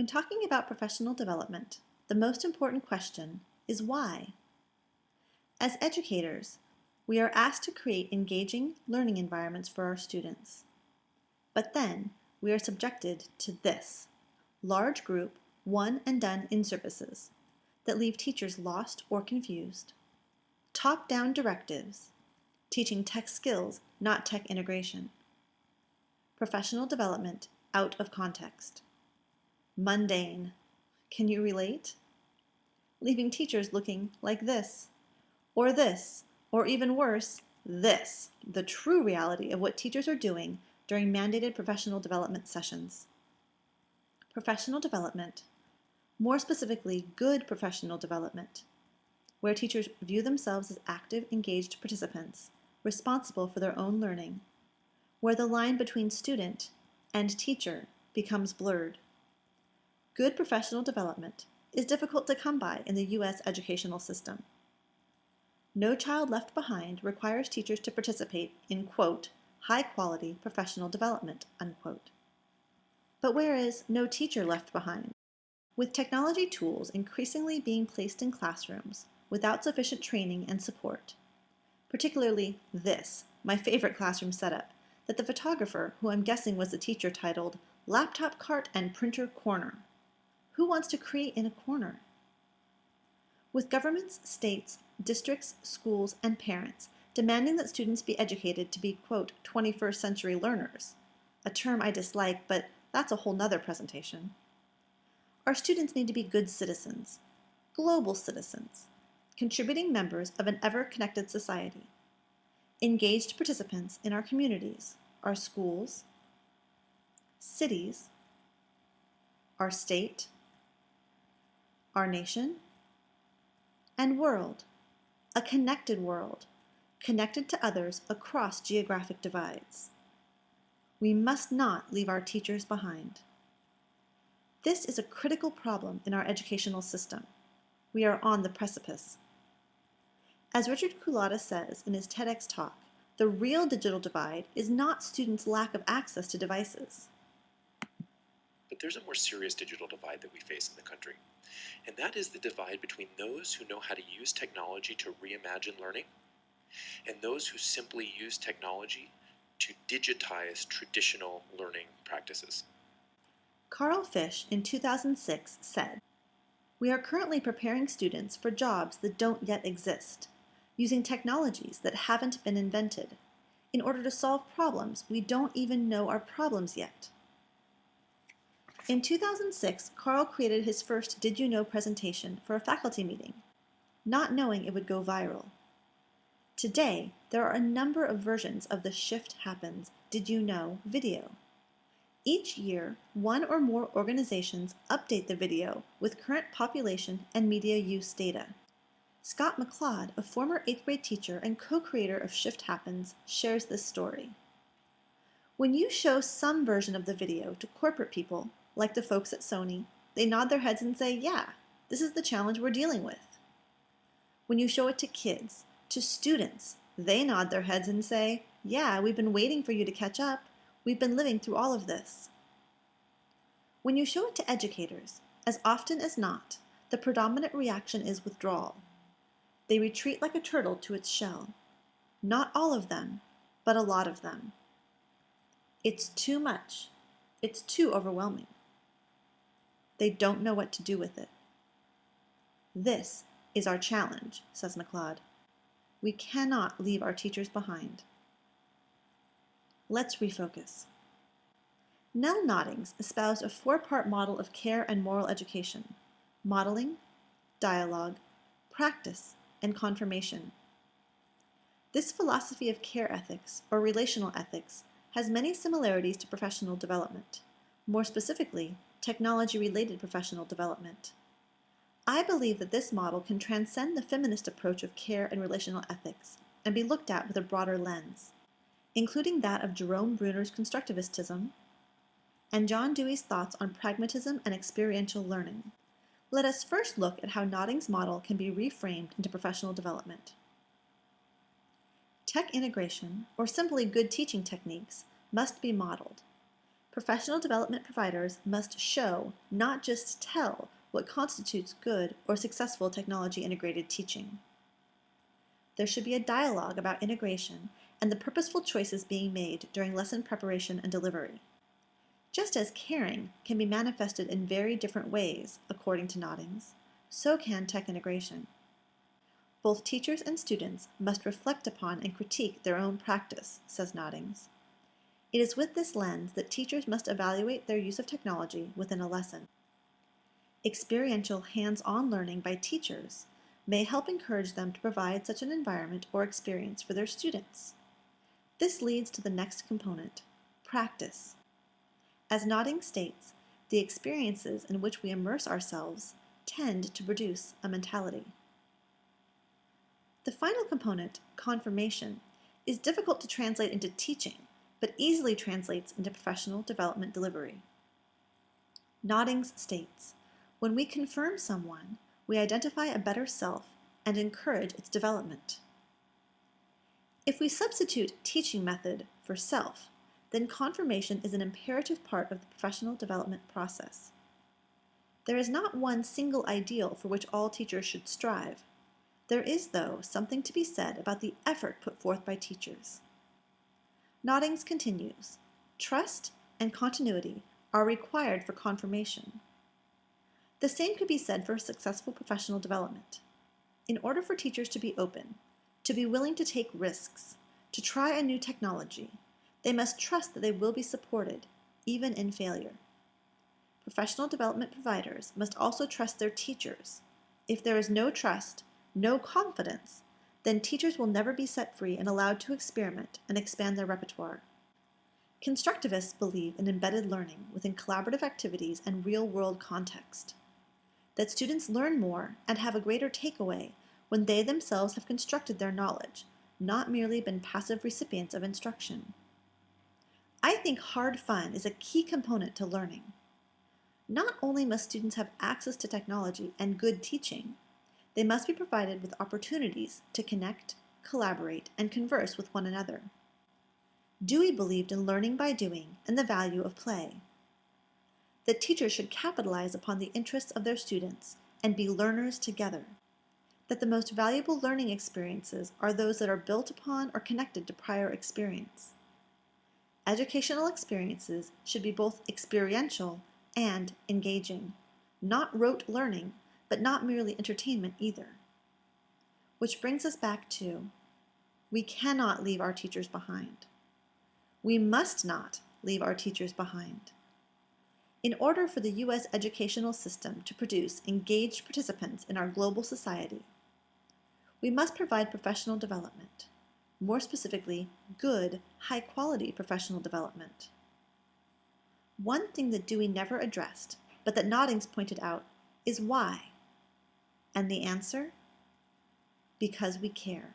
When talking about professional development, the most important question is why? As educators, we are asked to create engaging learning environments for our students. But then, we are subjected to this large group, one and done in-services that leave teachers lost or confused, top-down directives, teaching tech skills, not tech integration, professional development out of context, mundane. Can you relate? Leaving teachers looking like this, or even worse, this, the true reality of what teachers are doing during mandated professional development sessions. Professional development, more specifically good professional development, where teachers view themselves as active, engaged participants, responsible for their own learning, where the line between student and teacher becomes blurred. Good professional development is difficult to come by in the U.S. educational system. No Child Left Behind requires teachers to participate in, quote, high-quality professional development, unquote. But where is No Teacher Left Behind? With technology tools increasingly being placed in classrooms without sufficient training and support, particularly this, my favorite classroom setup, that the photographer, who I'm guessing was the teacher, titled Laptop Cart and Printer Corner. Who wants to create in a corner? With governments, states, districts, schools, and parents demanding that students be educated to be, quote, 21st century learners, a term I dislike, but that's a whole nother presentation. Our students need to be good citizens, global citizens, contributing members of an ever-connected society, engaged participants in our communities, our schools, cities, our state, our nation, and world, a connected world, connected to others across geographic divides. We must not leave our teachers behind. This is a critical problem in our educational system. We are on the precipice. As Richard Culotta says in his TEDx talk, the real digital divide is not students' lack of access to devices. But there's a more serious digital divide that we face in the country, and that is the divide between those who know how to use technology to reimagine learning and those who simply use technology to digitize traditional learning practices. Carl Fish in 2006 said, "We are currently preparing students for jobs that don't yet exist, using technologies that haven't been invented, in order to solve problems we don't even know are problems yet." In 2006, Carl created his first Did You Know presentation for a faculty meeting, not knowing it would go viral. Today, there are a number of versions of the Shift Happens Did You Know video. Each year, one or more organizations update the video with current population and media use data. Scott McLeod, a former 8th grade teacher and co-creator of Shift Happens, shares this story. When you show some version of the video to corporate people, like the folks at Sony, they nod their heads and say, yeah, this is the challenge we're dealing with. When you show it to kids, to students, they nod their heads and say, yeah, we've been waiting for you to catch up. We've been living through all of this. When you show it to educators, as often as not, the predominant reaction is withdrawal. They retreat like a turtle to its shell. Not all of them, but a lot of them. It's too much. It's too overwhelming. They don't know what to do with it. This is our challenge, says McLeod. We cannot leave our teachers behind. Let's refocus. Nell Noddings espoused a 4-part model of care and moral education: modeling, dialogue, practice, and confirmation. This philosophy of care ethics, or relational ethics, has many similarities to professional development, more specifically, technology-related professional development. I believe that this model can transcend the feminist approach of care and relational ethics and be looked at with a broader lens, including that of Jerome Bruner's constructivistism and John Dewey's thoughts on pragmatism and experiential learning. Let us first look at how Noddings' model can be reframed into professional development. Tech integration, or simply good teaching techniques, must be modeled. Professional development providers must show, not just tell, what constitutes good or successful technology-integrated teaching. There should be a dialogue about integration and the purposeful choices being made during lesson preparation and delivery. Just as caring can be manifested in very different ways, according to Noddings, so can tech integration. Both teachers and students must reflect upon and critique their own practice, says Noddings. It is with this lens that teachers must evaluate their use of technology within a lesson. Experiential, hands-on learning by teachers may help encourage them to provide such an environment or experience for their students. This leads to the next component, practice. As Noddings states, the experiences in which we immerse ourselves tend to produce a mentality. The final component, confirmation, is difficult to translate into teaching, but easily translates into professional development delivery. Noddings states, when we confirm someone, we identify a better self and encourage its development. If we substitute teaching method for self, then confirmation is an imperative part of the professional development process. There is not one single ideal for which all teachers should strive. There is, though, something to be said about the effort put forth by teachers. Noddings continues, trust and continuity are required for confirmation. The same could be said for successful professional development. In order for teachers to be open, to be willing to take risks, to try a new technology, they must trust that they will be supported, even in failure. Professional development providers must also trust their teachers. If there is no trust, no confidence, then teachers will never be set free and allowed to experiment and expand their repertoire. Constructivists believe in embedded learning within collaborative activities and real-world context. That students learn more and have a greater takeaway when they themselves have constructed their knowledge, not merely been passive recipients of instruction. I think hard fun is a key component to learning. Not only must students have access to technology and good teaching, they must be provided with opportunities to connect, collaborate, and converse with one another. Dewey believed in learning by doing and the value of play. That teachers should capitalize upon the interests of their students and be learners together. That the most valuable learning experiences are those that are built upon or connected to prior experience. Educational experiences should be both experiential and engaging, not rote learning, but not merely entertainment either. Which brings us back to, we cannot leave our teachers behind. We must not leave our teachers behind. In order for the U.S. educational system to produce engaged participants in our global society, we must provide professional development, more specifically, good, high-quality professional development. One thing that Dewey never addressed, but that Noddings pointed out, is why. And the answer? Because we care.